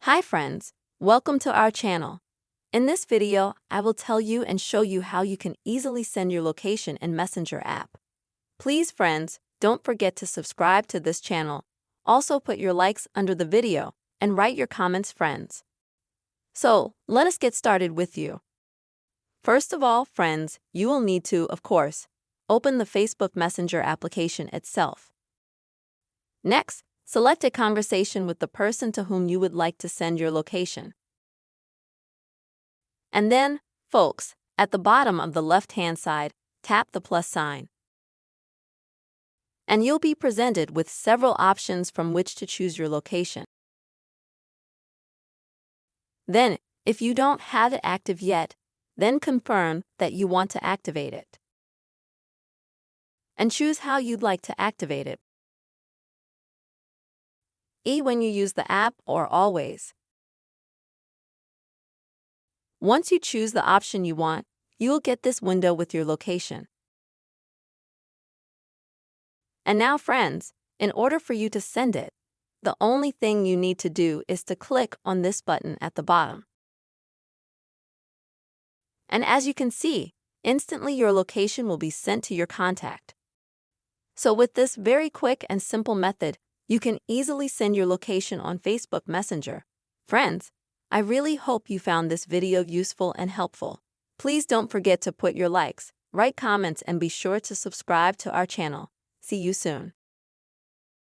Hi friends, welcome to our channel. In this video, I will tell you and show you how you can easily send your location in Messenger app. Please friends, don't forget to subscribe to this channel. Also put your likes under the video and write your comments friends. So, let us get started with you. First of all, friends, you will need to, of course, open the Facebook Messenger application itself. Next, select a conversation with the person to whom you would like to send your location. And then, folks, at the bottom of the left-hand side, tap the plus sign. And you'll be presented with several options from which to choose your location. Then, if you don't have it active yet, then confirm that you want to activate it. And choose how you'd like to activate it. When you use the app or always. Once you choose the option you want, you will get this window with your location. And now friends, in order for you to send it, the only thing you need to do is to click on this button at the bottom. And as you can see, instantly your location will be sent to your contact. So with this very quick and simple method, you can easily send your location on Facebook Messenger. Friends, I really hope you found this video useful and helpful. Please don't forget to put your likes, write comments, and be sure to subscribe to our channel. See you soon.